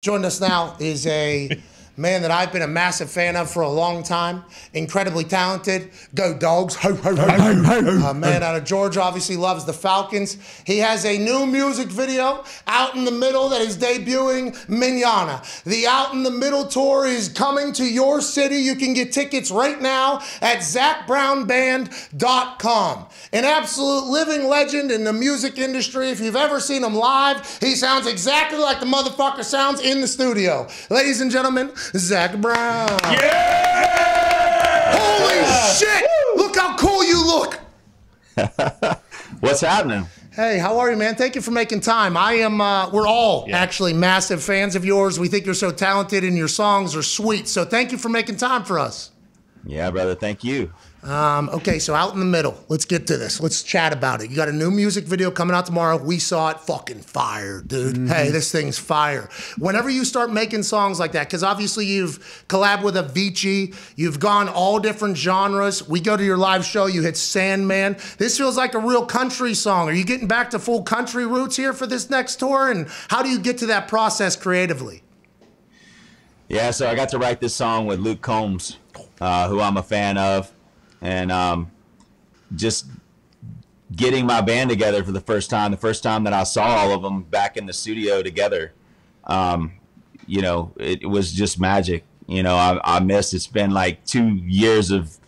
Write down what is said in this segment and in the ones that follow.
Joining us now is a man that I've been a massive fan of for a long time. Incredibly talented. Go Dogs. Ho, ho, ho, ho. A man out of Georgia, obviously loves the Falcons. He has a new music video out in the middle that is debuting Manana. The Out in the Middle tour is coming to your city. You can get tickets right now at ZacBrownBand.com. An absolute living legend in the music industry. If you've ever seen him live, he sounds exactly like the motherfucker sounds in the studio. Ladies and gentlemen, Zac Brown. Yeah! Holy shit! Woo! Look how cool you look. What's happening? Hey, how are you, man? Thank you for making time. We're all actually massive fans of yours. We think you're so talented and your songs are sweet. So thank you for making time for us. Yeah, brother, thank you. Okay, so Out in the Middle. Let's get to this. Let's chat about it. You got a new music video coming out tomorrow. We saw it. Fucking fire, dude. Hey, this thing's fire. Whenever you start making songs like that, because obviously you've collabed with Avicii, you've gone all different genres. We go to your live show, you hit Sandman. This feels like a real country song. Are you getting back to full country roots here for this next tour? And how do you get to that process creatively? Yeah, so I got to write this song with Luke Combs, who I'm a fan of. And just getting my band together for the first time that I saw all of them back in the studio together, you know, it was just magic. You know, I missed, it's been like 2 years of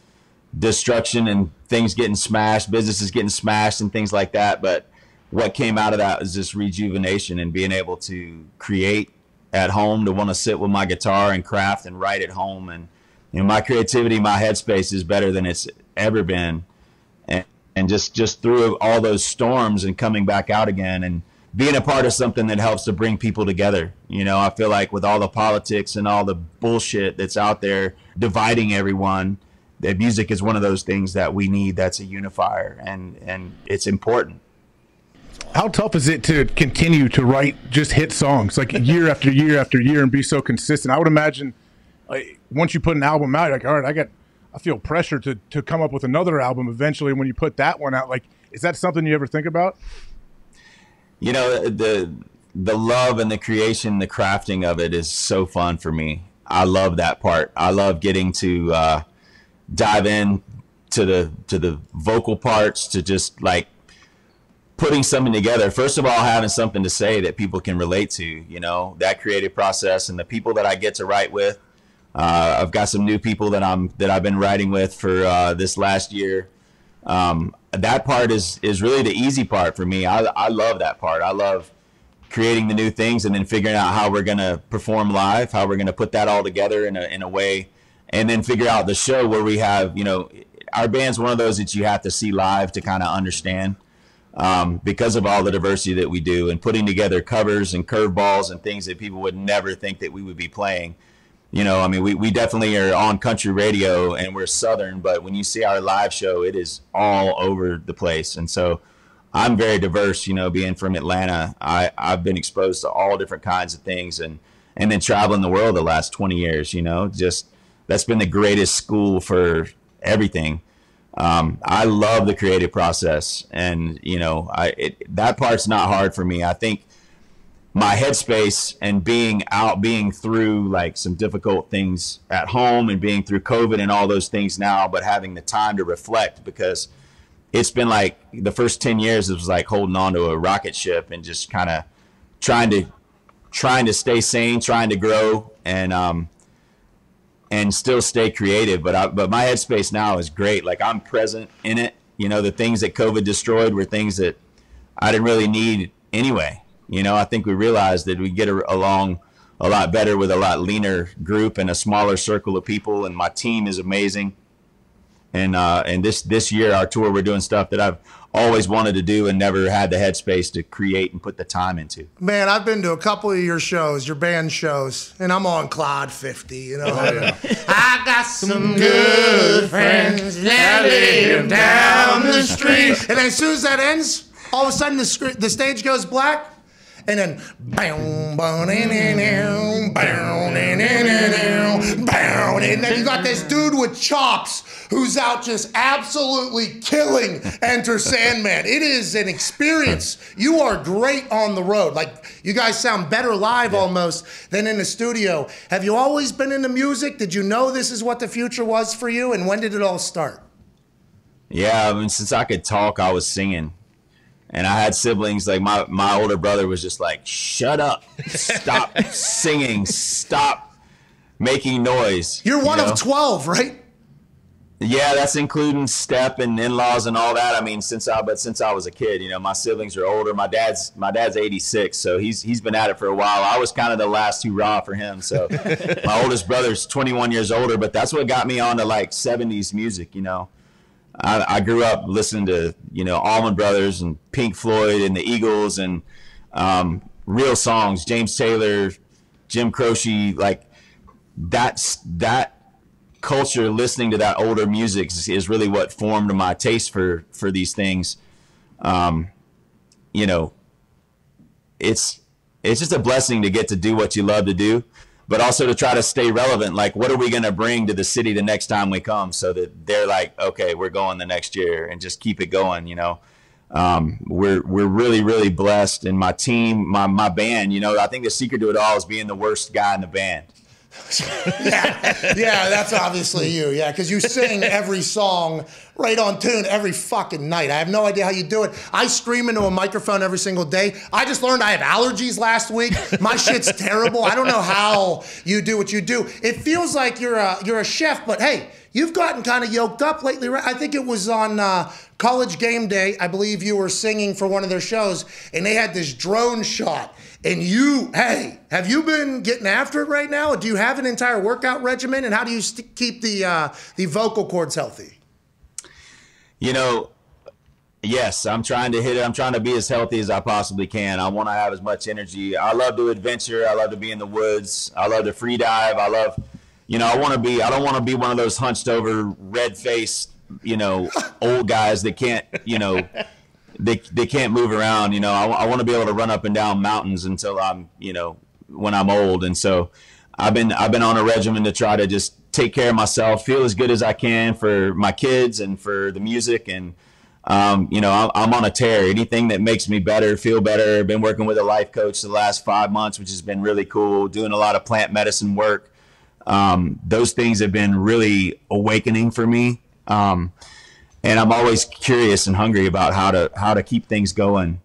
destruction and things getting smashed, businesses getting smashed and things like that. But what came out of that was just rejuvenation and being able to create at home, to want to sit with my guitar and craft and write at home. And you know, my creativity, my headspace is better than it's ever been. And just through all those storms and coming back out again and being a part of something that helps to bring people together. You know, I feel like with all the politics and all the bullshit that's out there dividing everyone, that music is one of those things that we need, that's a unifier, and it's important. How tough is it to continue to write just hit songs like year after year after year and be so consistent? I would imagine once you put an album out, you're like, all right, I feel pressure to come up with another album eventually. When you put that one out, like, is that something you ever think about? You know, the love and the creation, the crafting of it is so fun for me. I love that part. I love getting to dive in to the vocal parts, to just like putting something together. First of all, having something to say that people can relate to, you know, that creative process, and the people that I get to write with. I've got some new people that I've been writing with for this last year. That part is really the easy part for me. I love that part. I love creating the new things and then figuring out how we're gonna perform live, how we're gonna put that all together in a way, and then figure out the show where we have, you know, our band's one of those that you have to see live to kind of understand, because of all the diversity that we do, and putting together covers and curveballs and things that people would never think that we would be playing. You know, I mean, we definitely are on country radio and we're Southern, but when you see our live show, it is all over the place. And so I'm very diverse, you know, being from Atlanta. I've been exposed to all different kinds of things, and then traveling the world the last 20 years, you know, just that's been the greatest school for everything. I love the creative process, and, you know, that part's not hard for me. I think my headspace and being through like some difficult things at home and being through COVID and all those things now, but having the time to reflect, because it's been like the first 10 years, it was like holding on to a rocket ship and just kind of trying to stay sane, trying to grow and still stay creative. But my headspace now is great. Like, I'm present in it. You know, the things that COVID destroyed were things that I didn't really need anyway. You know, I think we realized that we get along a lot better with a lot leaner group and a smaller circle of people. And my team is amazing. And this year, our tour, we're doing stuff that I've always wanted to do and never had the headspace to create and put the time into. Man, I've been to a couple of your shows, your band shows, and I'm on Cloud 50, you know. I got some good friends that live down the street. And then as soon as that ends, all of a sudden the stage goes black. And then, and then you got this dude with chops who's out just absolutely killing Enter Sandman. It is an experience. You are great on the road. Like, you guys sound better live almost than in the studio. Have you always been into music? Did you know this is what the future was for you? And when did it all start? Yeah, I mean, since I could talk, I was singing. And I had siblings, like my older brother was just like, shut up, stop singing, stop making noise. You're one of 12, right? Yeah, that's including step and in-laws and all that. I mean, since I was a kid, my siblings are older. My dad's 86, so he's been at it for a while. I was kind of the last hurrah for him. So my oldest brother's 21 years older, but that's what got me onto like 70s music, I grew up listening to, Allman Brothers and Pink Floyd and the Eagles and real songs, James Taylor, Jim Croce, like that culture, listening to that older music is really what formed my taste for these things. It's just a blessing to get to do what you love to do, but also to try to stay relevant. Like, what are we going to bring to the city the next time we come, so that they're like, okay, we're going the next year, and just keep it going. We're really, really blessed. And my team, my band, I think the secret to it all is being the worst guy in the band. yeah, that's obviously you. Yeah, because you sing every song right on tune every fucking night. I have no idea how you do it. I scream into a microphone every single day. I just learned I have allergies last week. My shit's terrible. I don't know how you do what you do. It feels like you're a chef, but hey, you've gotten kind of yoked up lately, right? I think it was on College Game Day. I believe you were singing for one of their shows, and they had this drone shot. And have you been getting after it right now? Do you have an entire workout regimen? And how do you keep the vocal cords healthy? Yes, I'm trying to hit it. I'm trying to be as healthy as I possibly can. I want to have as much energy. I love to adventure. I love to be in the woods. I love to free dive. I love, I don't want to be one of those hunched over, red faced, old guys that can't, They can't move around. I want to be able to run up and down mountains until I'm, when I'm old. And so I've been on a regimen to try to just take care of myself, feel as good as I can for my kids and for the music. And, I'm on a tear. Anything that makes me better, feel better. I've been working with a life coach the last 5 months, which has been really cool, doing a lot of plant medicine work. Those things have been really awakening for me. And I'm always curious and hungry about how to keep things going.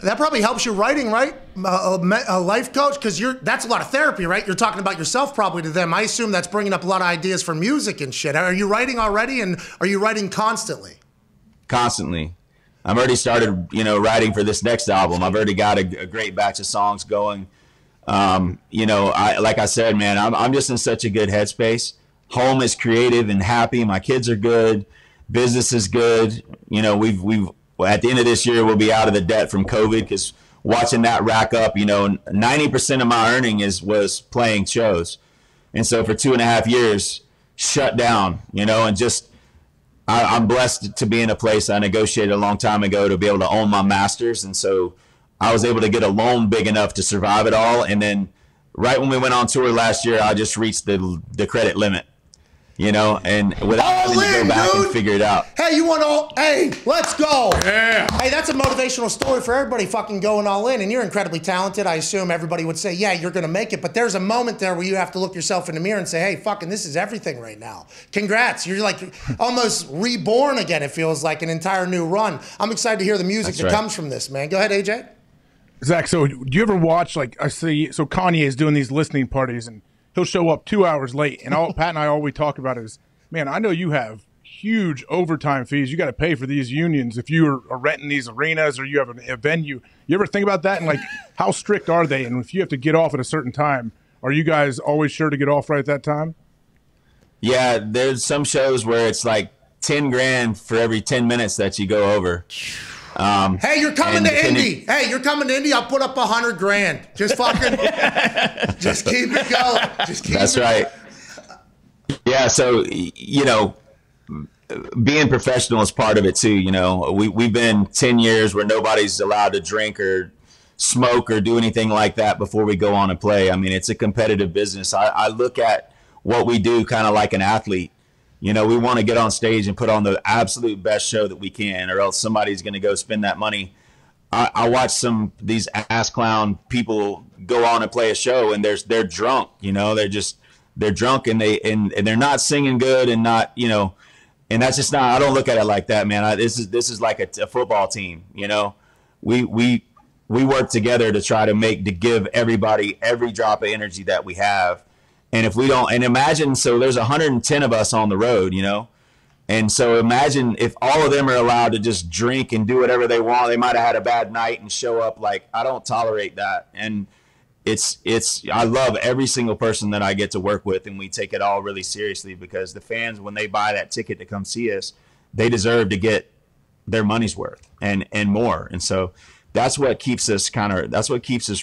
That probably helps you writing, right? A life coach, because that's a lot of therapy, right? You're talking about yourself probably to them. I assume that's bringing up a lot of ideas for music and shit. Are you writing already, and are you writing constantly? Constantly. I've already started, writing for this next album. I've already got a great batch of songs going. Like I said, man, I'm just in such a good headspace. Home is creative and happy. My kids are good. Business is good. We've at the end of this year, we'll be out of the debt from COVID, because watching that rack up, 90% of my earning was playing shows. And so for 2.5 years, shut down, and just, I'm blessed to be in a place I negotiated a long time ago to be able to own my masters. And so I was able to get a loan big enough to survive it all. And then right when we went on tour last year, I just reached the credit limit. And without having to go back and figure it out. Hey, hey, let's go. Yeah. Hey, that's a motivational story for everybody fucking going all in. And you're incredibly talented. I assume everybody would say, yeah, you're going to make it. But there's a moment there where you have to look yourself in the mirror and say, hey, fucking, this is everything right now. Congrats. You're like almost reborn again. It feels like an entire new run. I'm excited to hear the music that comes from this, man. Go ahead, AJ. Zach, so do you ever watch, like, I see, so Kanye is doing these listening parties, and he'll show up 2 hours late, and Pat and I, all we talk about is, man, I know you have huge overtime fees. You got to pay for these unions if you are renting these arenas or you have a venue. You ever think about that? And, like, how strict are they? And if you have to get off at a certain time, are you guys always sure to get off right at that time? Yeah, there's some shows where it's like 10 grand for every 10 minutes that you go over. Hey, you're coming to Indy. Hey, you're coming to Indy. I'll put up 100 grand. Just fucking, just keep it going. Just keep That's it. right. Yeah. So, being professional is part of it too. We've been 10 years where nobody's allowed to drink or smoke or do anything like that before we go on and play. I mean, it's a competitive business. I look at what we do kind of like an athlete. You know, we want to get on stage and put on the absolute best show that we can, or else somebody's going to go spend that money. I watch these ass clown people go on and play a show, and they're drunk. You know, they're drunk, and they're not singing good, and not, you know, and that's just not. I don't look at it like that, man. This is like a football team. You know, we work together to give everybody every drop of energy that we have. And if we don't, and imagine, so there's 110 of us on the road, you know? And so imagine if all of them are allowed to just drink and do whatever they want. They might have had a bad night and show up. Like, I don't tolerate that. And I love every single person that I get to work with, and we take it all really seriously, because the fans, when they buy that ticket to come see us, they deserve to get their money's worth and more. And so that's what keeps us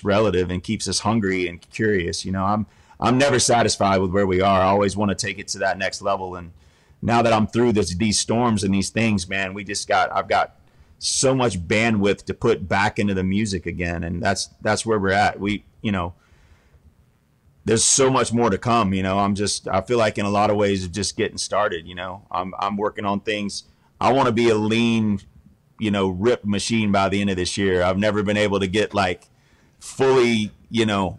relative and keeps us hungry and curious. You know, I'm never satisfied with where we are. I always want to take it to that next level. And now that I'm through these storms and these things, man, I've got so much bandwidth to put back into the music again. And that's where we're at. You know, there's so much more to come. You know, I feel like in a lot of ways of just getting started. You know, I'm working on things. I want to be a lean, you know, ripped machine by the end of this year. I've never been able to get like fully in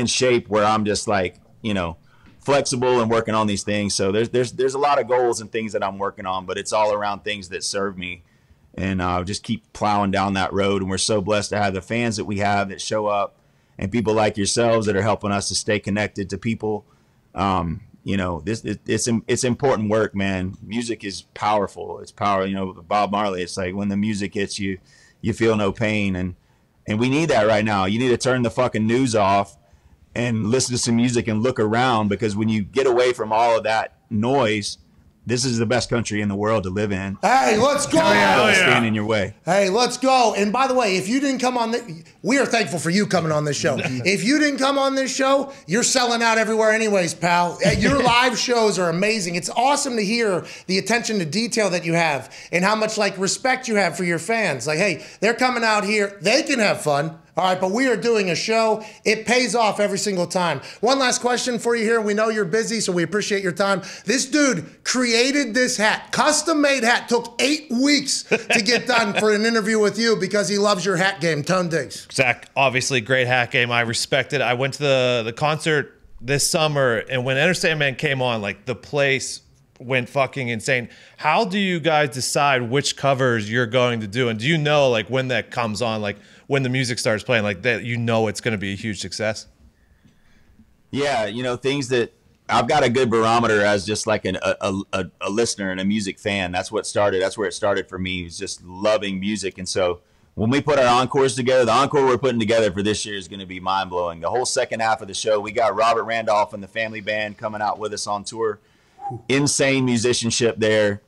shape where I'm just like, you know, flexible and working on these things. So there's a lot of goals and things that I'm working on, but it's all around things that serve me, and just keep plowing down that road. And we're so blessed to have the fans that we have that show up, and people like yourselves that are helping us to stay connected to people. You know, it's important work, man. Music is powerful. It's power. You know, Bob Marley, it's like when the music hits you, you feel no pain. And we need that right now. You need to turn the fucking news off and listen to some music and look around, because when you get away from all of that noise, this is the best country in the world to live in. Hey, let's go. Stand in your way. Hey, let's go. And by the way, if you didn't come on we are thankful for you coming on this show. If you didn't come on this show, you're selling out everywhere anyways, pal. Your live shows are amazing. It's awesome to hear the attention to detail that you have and how much like respect you have for your fans. Like, hey, they're coming out here. They can have fun. All right, but we are doing a show. It pays off every single time. One last question for you here. We know you're busy, so we appreciate your time. This dude created this hat, custom-made hat. Took 8 weeks to get done for an interview with you because he loves your hat game. Tone Diggs. Zac, obviously great hat game. I respect it. I went to the concert this summer, and when Enter Sandman came on, like the place went fucking insane. How do you guys decide which covers you're going to do? And do you know, like, when that comes on, like when the music starts playing, like that, you know it's going to be a huge success? Yeah, you know, things that I've got a good barometer as just like a listener and a music fan. That's what started. That's where it started for me, was just loving music. And so when we put our encores together, the encore we're putting together for this year is going to be mind-blowing. The whole second half of the show, we got Robert Randolph and the Family Band coming out with us on tour. Insane musicianship there.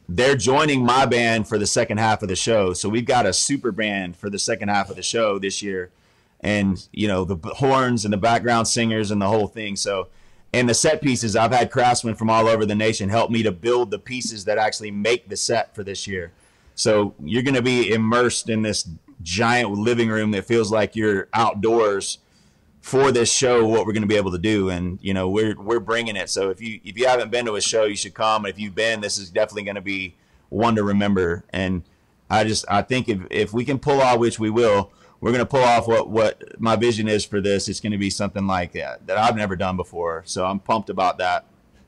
They're joining my band for the second half of the show. So we've got a super band for the second half of the show this year. And, you know, the horns and the background singers and the whole thing. So, and the set pieces, I've had craftsmen from all over the nation help me to build the pieces that actually make the set for this year. So you're going to be immersed in this giant living room that feels like you're outdoors for this show, what we're going to be able to do. And, you know, we're bringing it. So if you haven't been to a show, you should come. And if you've been, this is definitely going to be one to remember. And I think if we can pull off, which we will, we're going to pull off what my vision is for this. It's going to be something like that I've never done before. So I'm pumped about that.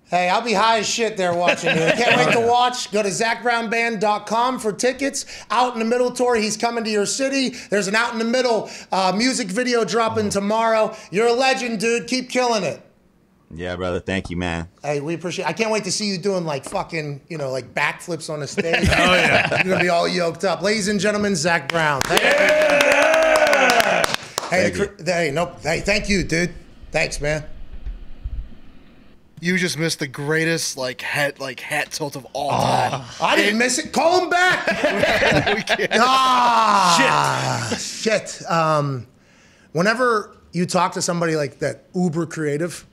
Hey, I'll be high as shit there watching you. I can't wait to watch. Go to ZacBrownBand.com for tickets. Out in the Middle tour, he's coming to your city. There's an Out in the Middle music video dropping tomorrow. You're a legend, dude. Keep killing it. Yeah, brother. Thank you, man. Hey, we appreciate it. I can't wait to see you doing like fucking, you know, like backflips on the stage. Oh, yeah. You're going to be all yoked up. Ladies and gentlemen, Zac Brown. Yeah! Hey, thank you, dude. Thanks, man. You just missed the greatest hat tilt of all time. I didn't miss it. Call him back. Shit. Whenever you talk to somebody like that, uber creative,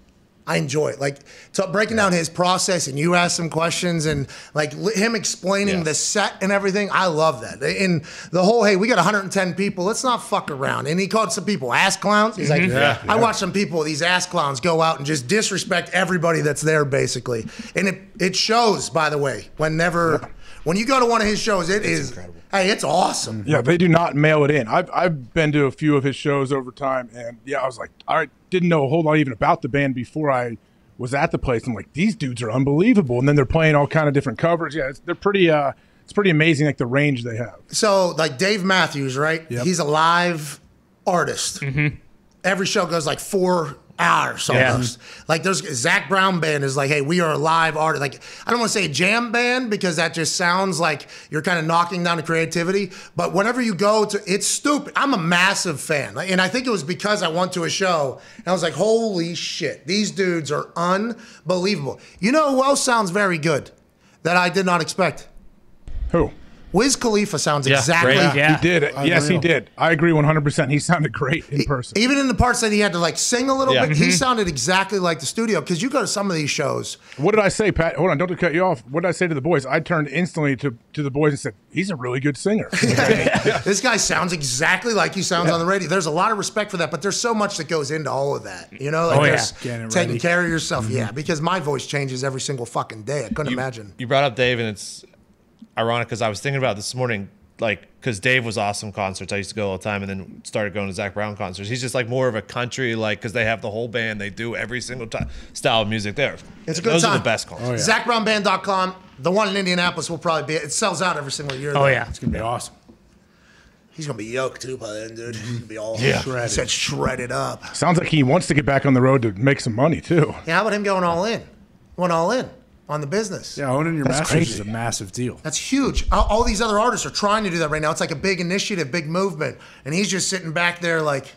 I enjoy it. Like breaking down his process, and you ask some questions, and like him explaining the set and everything. I love that. And the whole, hey, we got 110 people. Let's not fuck around. And he called some people ass clowns. He's like, I watched some people, these ass clowns, go out and just disrespect everybody that's there, basically. And it shows, by the way, when you go to one of his shows, it's incredible. Hey, it's awesome. Yeah, they do not mail it in. I've been to a few of his shows over time, and I was like, I didn't know a whole lot even about the band before I was at the place. I'm like, these dudes are unbelievable, and then they're playing all kind of different covers. Yeah, they're pretty. It's pretty amazing, like the range they have. So, like Dave Matthews, right? Yep. He's a live artist. Every show goes like 4 hours almost. Like there's Zac Brown Band is like, hey, we are a live artist. Like I don't want to say jam band because that just sounds like you're kind of knocking down the creativity. But whenever you go to, it's stupid. I'm a massive fan, and I think it was because I went to a show and I was like, holy shit, these dudes are unbelievable. You know who else sounds very good that I did not expect? Who? Wiz Khalifa sounds exactly. He did. Yes, he did. I agree 100%. He sounded great in person. Even in the parts that he had to like sing a little bit, he sounded exactly like the studio. Because you go to some of these shows. What did I say, Pat? Hold on, don't cut you off. What did I say to the boys? I turned instantly to the boys and said, he's a really good singer. This guy sounds exactly like he sounds on the radio. There's a lot of respect for that, but there's so much that goes into all of that. You know, like taking care of yourself. Yeah, because my voice changes every single fucking day. I couldn't imagine. You brought up Dave, and it's ironic because I was thinking about this morning, like, because Dave was awesome concerts. I used to go all the time, and then started going to Zac Brown concerts. He's just like more of a country, like, because they have the whole band. They do every single style of music there. It's a good Those time. Those are the best concerts. ZacBrownBand.com. The one in Indianapolis will probably be, it sells out every single year. It's going to be awesome. He's going to be yoked, too, by then, dude. He's going to be all shredded. He said shredded up. Sounds like he wants to get back on the road to make some money, too. Yeah, how about him going all in? Went all in on the business. Yeah, owning your masters is a massive deal. That's huge. All these other artists are trying to do that right now. It's like a big initiative, big movement. And he's just sitting back there like,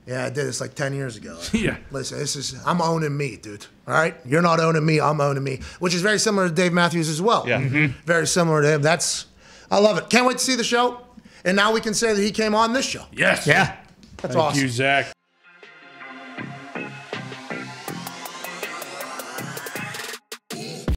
yeah, I did this like 10 years ago. Yeah. Listen, I'm owning me, dude. All right? You're not owning me, I'm owning me. Which is very similar to Dave Matthews as well. Yeah. Very similar to him. I love it. Can't wait to see the show. And now we can say that he came on this show. Yes. That's awesome. Thank you, Zach.